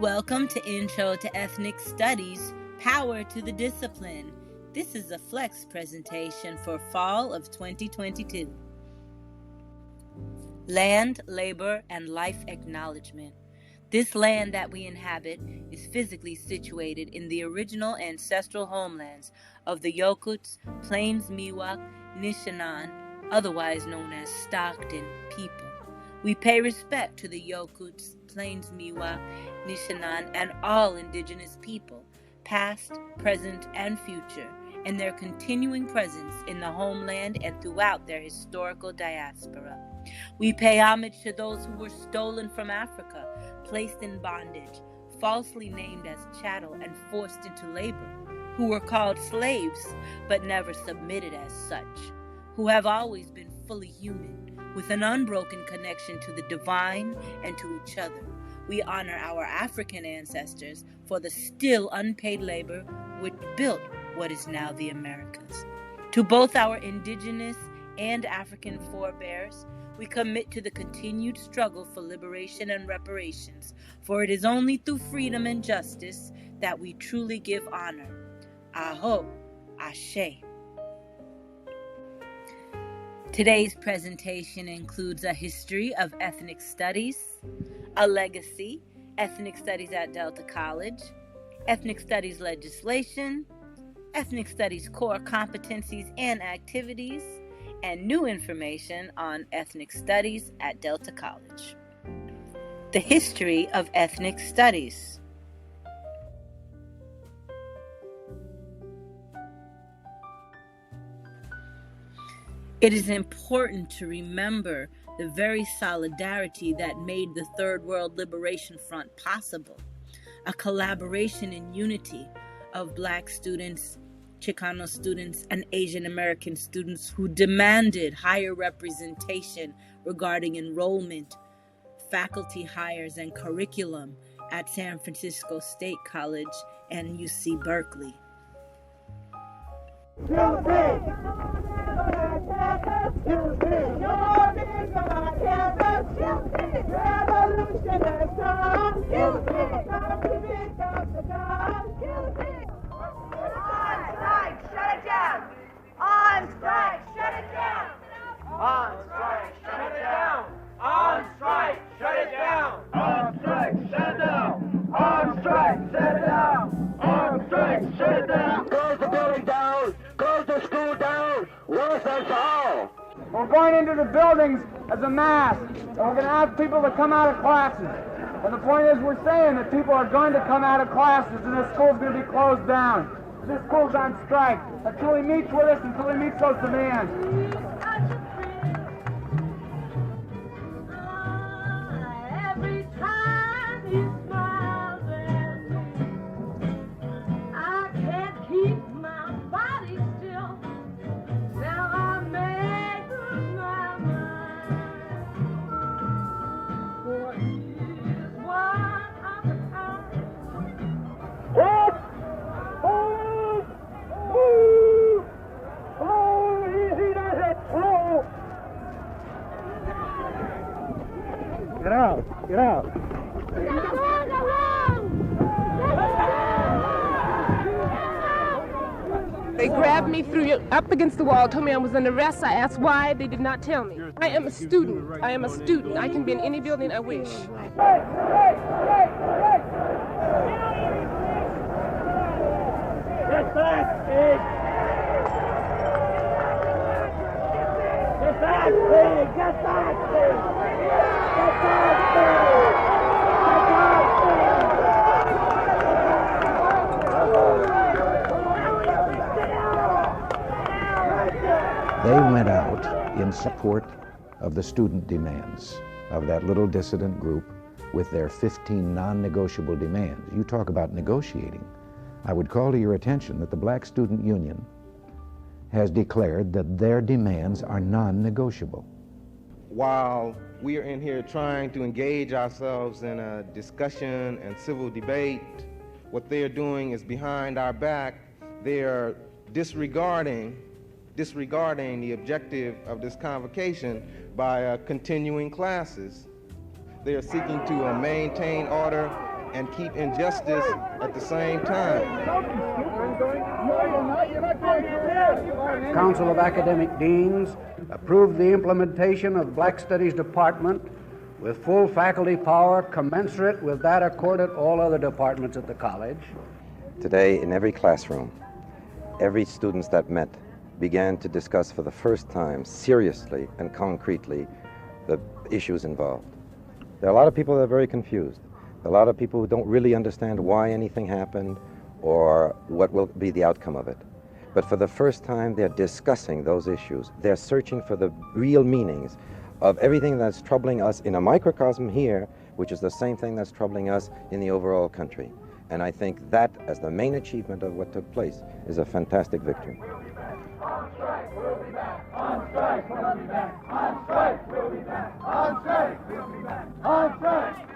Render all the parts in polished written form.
Welcome to Intro to Ethnic Studies, Power to the Discipline. This is a Flex presentation for fall of 2022. Land, labor, and life acknowledgement. This land that we inhabit is physically situated in the original ancestral homelands of the Yokuts, Plains Miwok, Nishanan, otherwise known as Stockton people. We pay respect to the Yokuts, Plains Miwok, Nishanan, and all indigenous people, past, present, and future, and their continuing presence in the homeland and throughout their historical diaspora. We pay homage to those who were stolen from Africa, placed in bondage, falsely named as chattel and forced into labor, who were called slaves but never submitted as such, who have always been fully human, with an unbroken connection to the divine and to each other. We honor our African ancestors for the still unpaid labor which built what is now the Americas. To both our indigenous and African forebears, we commit to the continued struggle for liberation and reparations, for it is only through freedom and justice that we truly give honor. Aho, Ashe. Today's presentation includes a history of ethnic studies, a legacy, ethnic studies at Delta College, ethnic studies legislation, ethnic studies core competencies and activities, and new information on ethnic studies at Delta College. The history of ethnic studies. It is important to remember the very solidarity that made the Third World Liberation Front possible, a collaboration and unity of Black students, Chicano students, and Asian American students who demanded higher representation regarding enrollment, faculty hires, and curriculum at San Francisco State College and UC Berkeley. We're going into the buildings as a mass, and we're going to ask people to come out of classes. And the point is, we're saying that people are going to come out of classes, and this school's going to be closed down. This school's on strike until he meets with us, until he meets those demands. Every time he smiles at me, I can't keep my body still. Now I make up my mind, for he is one of a kind. What? He doesn't slow. Get out, get out. They grabbed me, threw me up against the wall, told me I was under arrest. I asked why. They did not tell me. I am a student. I am a student. I can be in any building I wish. Get back, pig! Get back, pig! Get back, pig! Get back, pig! They went out in support of the student demands of that little dissident group with their 15 non-negotiable demands. You talk about negotiating. I would call to your attention that the Black Student Union has declared that their demands are non-negotiable. While we are in here trying to engage ourselves in a discussion and civil debate, what they are doing is behind our back. They are disregarding the objective of this convocation by continuing classes. They are seeking to maintain order and keep injustice at the same time. Council of Academic Deans approved the implementation of Black Studies Department with full faculty power commensurate with that accorded all other departments at the college. Today, in every classroom, every students that met began to discuss for the first time seriously and concretely the issues involved. There are a lot of people that are very confused. There are a lot of people who don't really understand why anything happened or what will be the outcome of it. But for the first time, they're discussing those issues. They're searching for the real meanings of everything that's troubling us in a microcosm here, which is the same thing that's troubling us in the overall country. And I think that, as the main achievement of what took place, is a fantastic victory. On strike, we'll be back. On strike, we'll be back. On strike, we'll be back. On strike, we'll be back. On strike.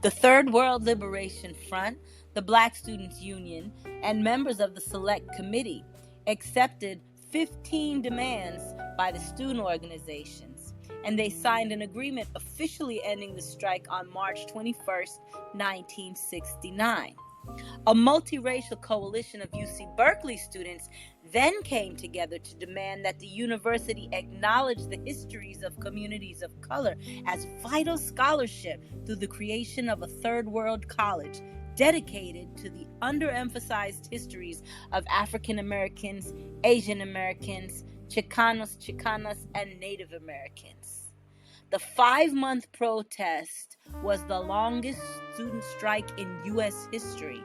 The Third World Liberation Front, the Black Students Union, and members of the Select Committee accepted 15 demands by the student organizations, and they signed an agreement officially ending the strike on March 21st, 1969. A multiracial coalition of UC Berkeley students then came together to demand that the university acknowledge the histories of communities of color as vital scholarship through the creation of a third world college dedicated to the underemphasized histories of African Americans, Asian Americans, Chicanos, Chicanas, and Native Americans. The 5-month protest was the longest student strike in U.S. history,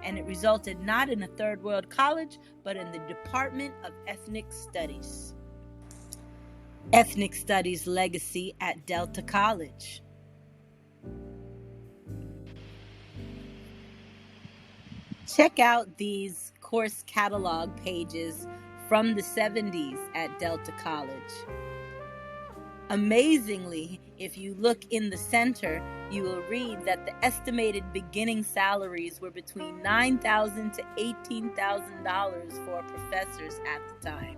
and it resulted not in a third world college, but in the Department of Ethnic Studies. Ethnic Studies legacy at Delta College. Check out these course catalog pages from the 70s at Delta College. Amazingly, if you look in the center, you will read that the estimated beginning salaries were between $9,000 to $18,000 for professors at the time.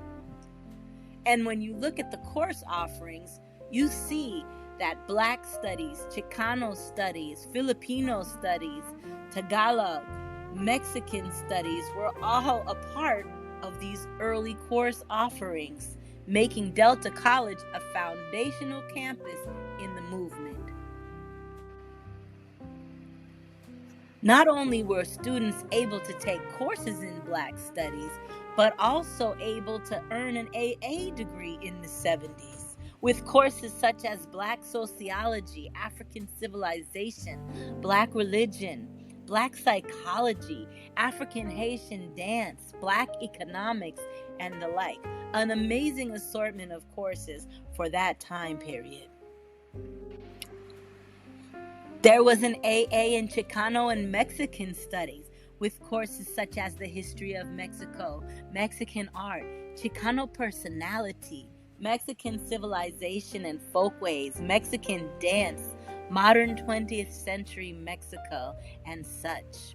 And when you look at the course offerings, you see that Black Studies, Chicano Studies, Filipino Studies, Tagalog, Mexican Studies were all a part of these early course offerings, making Delta College a foundational campus in the movement. Not only were students able to take courses in Black Studies, but also able to earn an AA degree in the 70s, with courses such as Black Sociology, African Civilization, Black Religion, Black Psychology, African Haitian Dance, Black Economics, and the like. An amazing assortment of courses for that time period. There was an AA in Chicano and Mexican Studies, with courses such as the history of Mexico, Mexican art, Chicano personality, Mexican civilization and folkways, Mexican dance, modern 20th century Mexico, and such.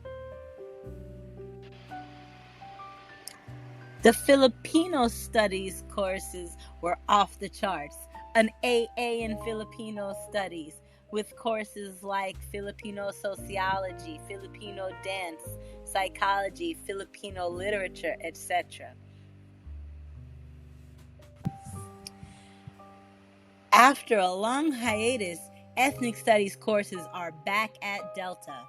The Filipino Studies courses were off the charts. An AA in Filipino Studies, with courses like Filipino Sociology, Filipino Dance, Psychology, Filipino Literature, etc. After a long hiatus, Ethnic Studies courses are back at Delta.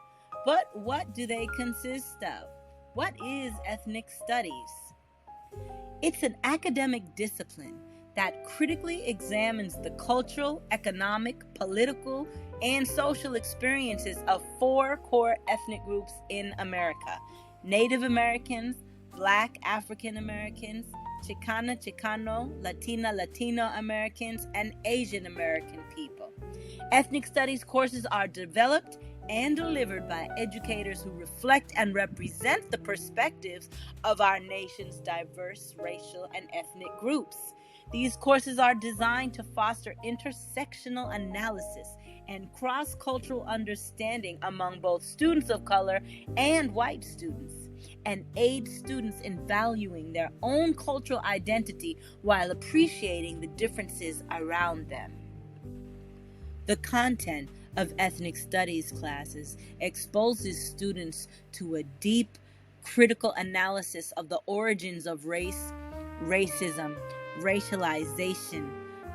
But what do they consist of? What is Ethnic Studies? It's an academic discipline that critically examines the cultural, economic, political, and social experiences of 4 core ethnic groups in America: Native Americans, Black African Americans, Chicana, Chicano, Latina, Latino Americans, and Asian American people. Ethnic Studies courses are developed and delivered by educators who reflect and represent the perspectives of our nation's diverse racial and ethnic groups. These courses are designed to foster intersectional analysis and cross-cultural understanding among both students of color and white students, and aid students in valuing their own cultural identity while appreciating the differences around them. The content of ethnic studies classes exposes students to a deep, critical analysis of the origins of race, racism, racialization,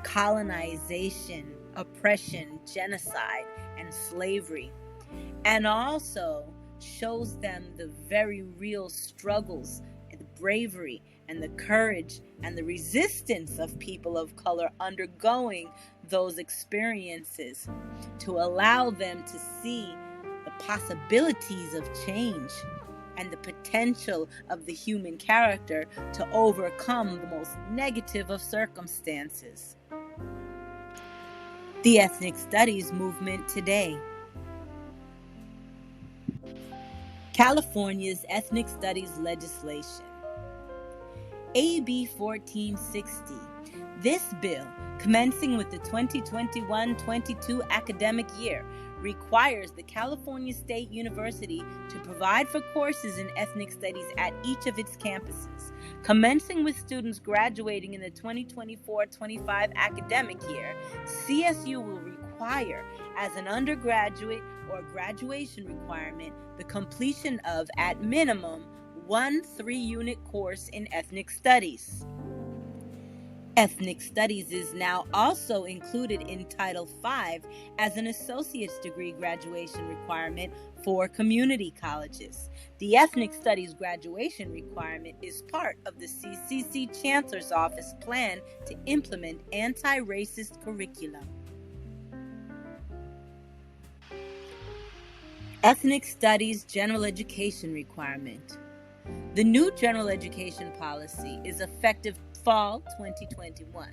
colonization, oppression, genocide, and slavery, and also shows them the very real struggles, and the bravery, and the courage, and the resistance of people of color undergoing those experiences, to allow them to see the possibilities of change and the potential of the human character to overcome the most negative of circumstances. The ethnic studies movement today. California's ethnic studies legislation. AB 1460. This bill, commencing with the 2021-22 academic year, requires the California State University to provide for courses in ethnic studies at each of its campuses. Commencing with students graduating in the 2024-25 academic year, CSU will require, as an undergraduate or graduation requirement, the completion of, at minimum, one 3-unit course in ethnic studies. Ethnic studies is now also included in Title V as an associate's degree graduation requirement for community colleges. The ethnic studies graduation requirement is part of the CCC Chancellor's Office plan to implement anti-racist curriculum. Ethnic studies general education requirement. The new general education policy is effective fall 2021.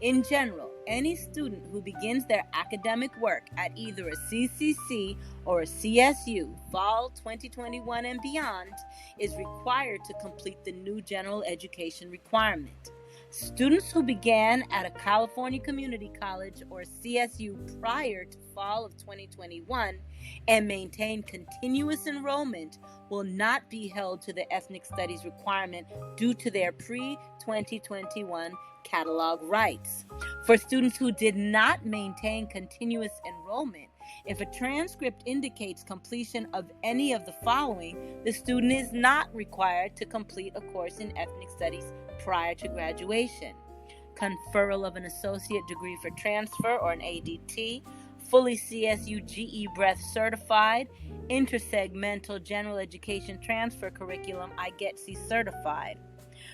In general, any student who begins their academic work at either a CCC or a CSU fall 2021 and beyond is required to complete the new general education requirement. Students who began at a California Community College or CSU prior to fall of 2021 and maintain continuous enrollment will not be held to the ethnic studies requirement due to their pre-2021 catalog rights. For students who did not maintain continuous enrollment, if a transcript indicates completion of any of the following, the student is not required to complete a course in ethnic studies prior to graduation: conferral of an associate degree for transfer or an ADT, fully CSU GE Breath certified, intersegmental general education transfer curriculum IGETC certified.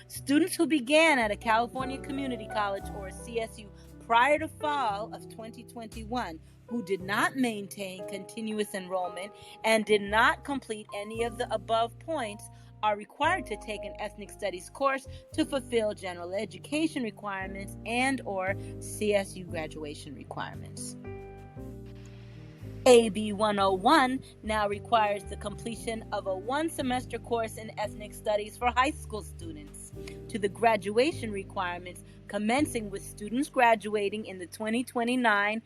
Students who began at a California Community College or a CSU prior to fall of 2021 who did not maintain continuous enrollment and did not complete any of the above points are required to take an ethnic studies course to fulfill general education requirements and or CSU graduation requirements. AB 101 now requires the completion of a 1-semester course in ethnic studies for high school students to the graduation requirements commencing with students graduating in the 2029-30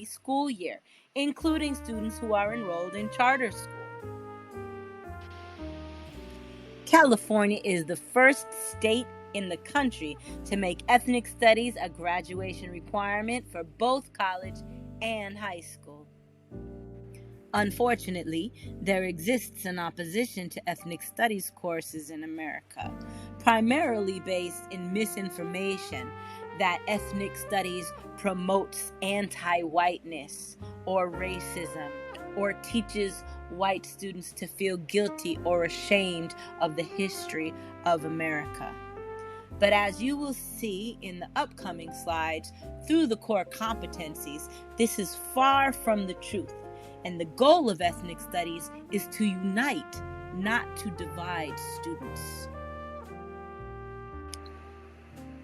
school year, including students who are enrolled in charter school. California is the first state in the country to make ethnic studies a graduation requirement for both college and high school. Unfortunately, there exists an opposition to ethnic studies courses in America, primarily based in misinformation that ethnic studies promotes anti-whiteness or racism, or teaches white students to feel guilty or ashamed of the history of America. But as you will see in the upcoming slides, through the core competencies, this is far from the truth. And the goal of ethnic studies is to unite, not to divide students.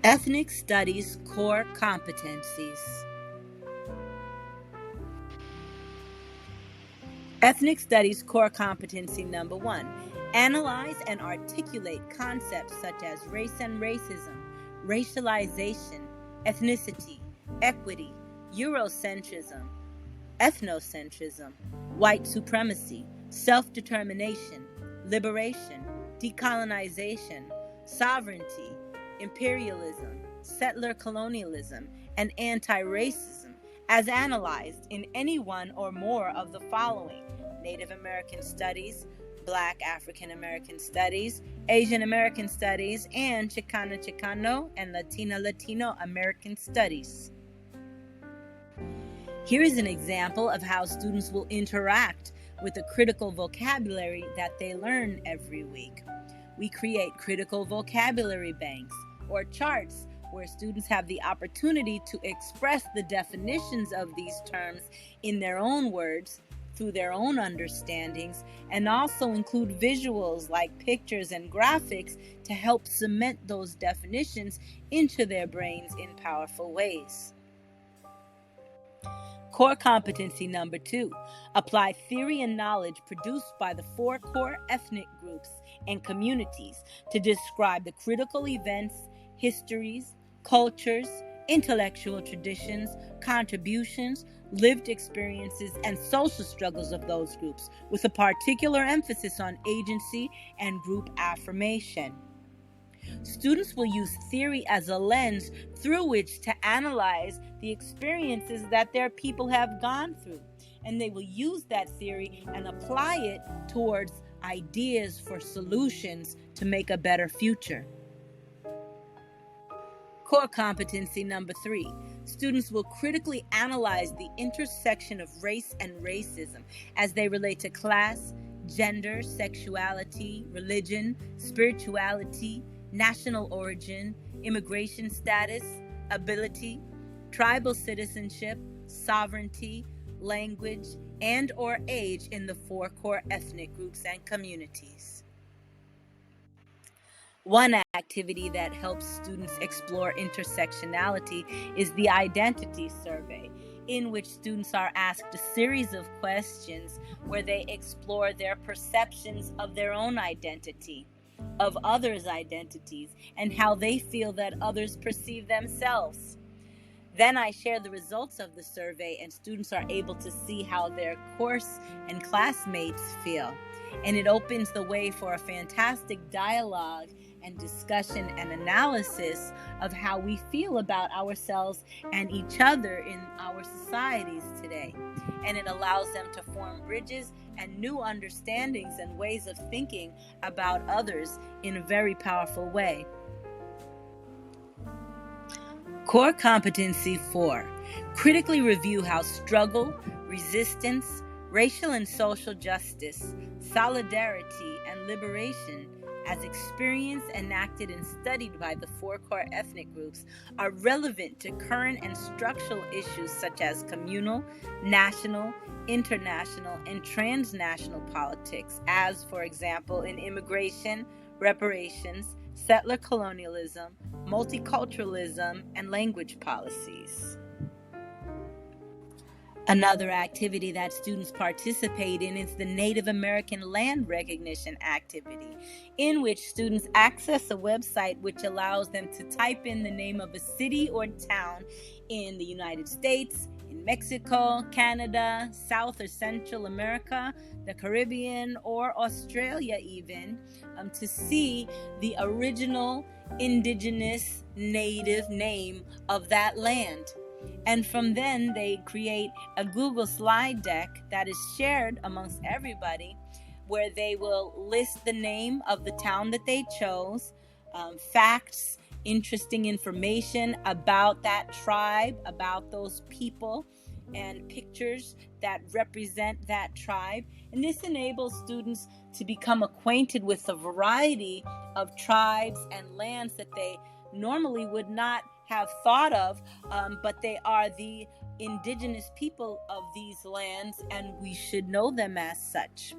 Ethnic studies core competencies. Ethnic studies core competency number 1. Analyze and articulate concepts such as race and racism, racialization, ethnicity, equity, Eurocentrism, ethnocentrism, white supremacy, self-determination, liberation, decolonization, sovereignty, imperialism, settler colonialism, and anti-racism, as analyzed in any one or more of the following: Native American Studies, Black African American Studies, Asian American Studies, and Chicana Chicano and Latino American Studies. Here is an example of how students will interact with the critical vocabulary that they learn every week. We create critical vocabulary banks or charts where students have the opportunity to express the definitions of these terms in their own words through their own understandings, and also include visuals like pictures and graphics to help cement those definitions into their brains in powerful ways. Core competency number 2, apply theory and knowledge produced by the 4 core ethnic groups and communities to describe the critical events, histories, cultures, intellectual traditions, contributions, lived experiences, and social struggles of those groups, with a particular emphasis on agency and group affirmation. Students will use theory as a lens through which to analyze the experiences that their people have gone through, and they will use that theory and apply it towards ideas for solutions to make a better future. Core competency number 3, students will critically analyze the intersection of race and racism as they relate to class, gender, sexuality, religion, spirituality, national origin, immigration status, ability, tribal citizenship, sovereignty, language, and or age in the 4 core ethnic groups and communities. One activity that helps students explore intersectionality is the identity survey, in which students are asked a series of questions where they explore their perceptions of their own identity, of others' identities, and how they feel that others perceive themselves. Then I share the results of the survey, and students are able to see how their course and classmates feel. And it opens the way for a fantastic dialogue and discussion and analysis of how we feel about ourselves and each other in our societies today. And it allows them to form bridges and new understandings and ways of thinking about others in a very powerful way. Core competency 4, critically review how struggle, resistance, racial and social justice, solidarity, and liberation, as experienced, enacted, and studied by the 4 core ethnic groups, are relevant to current and structural issues such as communal, national, international, and transnational politics, as, for example, in immigration, reparations, settler colonialism, multiculturalism, and language policies. Another activity that students participate in is the Native American Land Recognition activity, in which students access a website which allows them to type in the name of a city or town in the United States, in Mexico, Canada, South or Central America, the Caribbean, or Australia even, to see the original indigenous native name of that land. And from then they create a Google slide deck that is shared amongst everybody, where they will list the name of the town that they chose, facts, interesting information about that tribe, about those people, and pictures that represent that tribe. And this enables students to become acquainted with a variety of tribes and lands that they normally would not have thought of, but they are the indigenous people of these lands, and we should know them as such.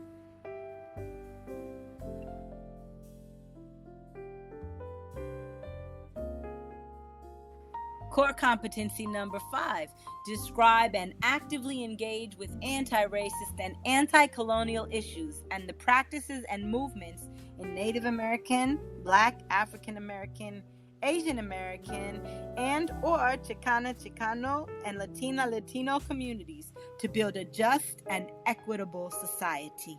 Core competency number 5, describe and actively engage with anti-racist and anti-colonial issues and the practices and movements in Native American, Black, African American, Asian American, and or Chicana Chicano and Latino communities to build a just and equitable society.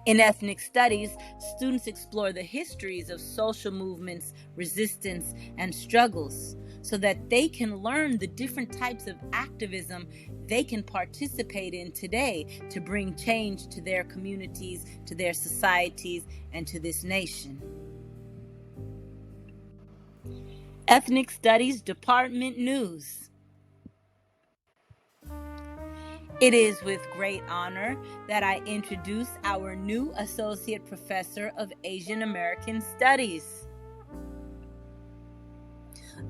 In ethnic studies, students explore the histories of social movements, resistance, and struggles. so that they can learn the different types of activism they can participate in today to bring change to their communities, to their societies, and to this nation. Ethnic Studies Department News. It is with great honor that I introduce our new Associate Professor of Asian American Studies.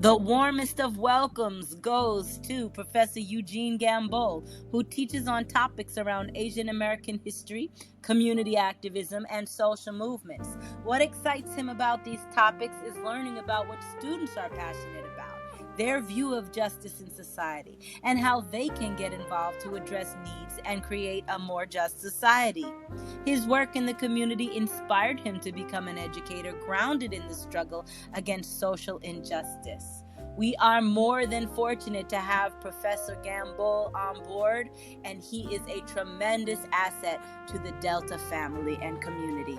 The warmest of welcomes goes to Professor Eugene Gamboa, who teaches on topics around Asian American history, community activism, and social movements. What excites him about these topics is learning about what students are passionate about, their view of justice in society, and how they can get involved to address needs and create a more just society. His work in the community inspired him to become an educator grounded in the struggle against social injustice. We are more than fortunate to have Professor Gamboa on board, and he is a tremendous asset to the Delta family and community.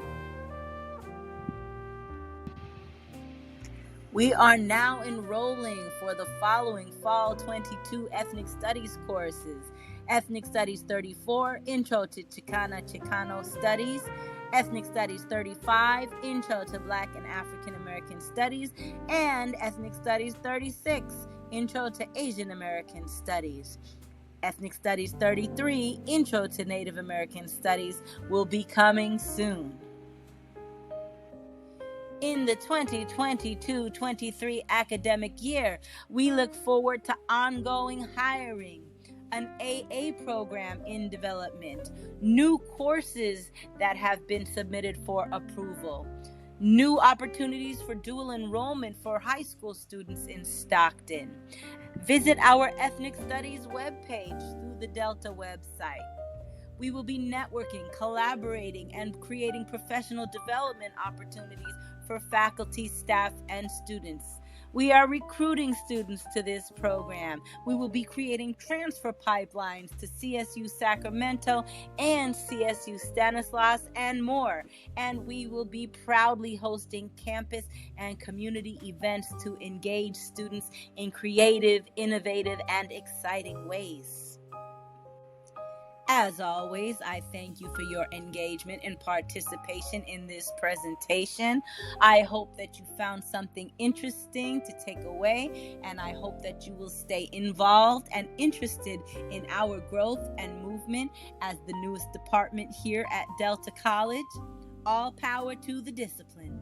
We are now enrolling for the following Fall 22 Ethnic Studies courses. Ethnic Studies 34, Intro to Chicano Studies. Ethnic Studies 35, Intro to Black and African American Studies. And Ethnic Studies 36, Intro to Asian American Studies. Ethnic Studies 33, Intro to Native American Studies will be coming soon. In the 2022-23 academic year, we look forward to ongoing hiring, an AA program in development, new courses that have been submitted for approval, new opportunities for dual enrollment for high school students in Stockton. Visit our Ethnic Studies webpage through the Delta website. We will be networking, collaborating, and creating professional development opportunities for faculty, staff, and students. We are recruiting students to this program. We will be creating transfer pipelines to CSU Sacramento and CSU Stanislaus and more. And we will be proudly hosting campus and community events to engage students in creative, innovative, and exciting ways. As always, I thank you for your engagement and participation in this presentation. I hope that you found something interesting to take away, and I hope that you will stay involved and interested in our growth and movement as the newest department here at Delta College. All power to the discipline.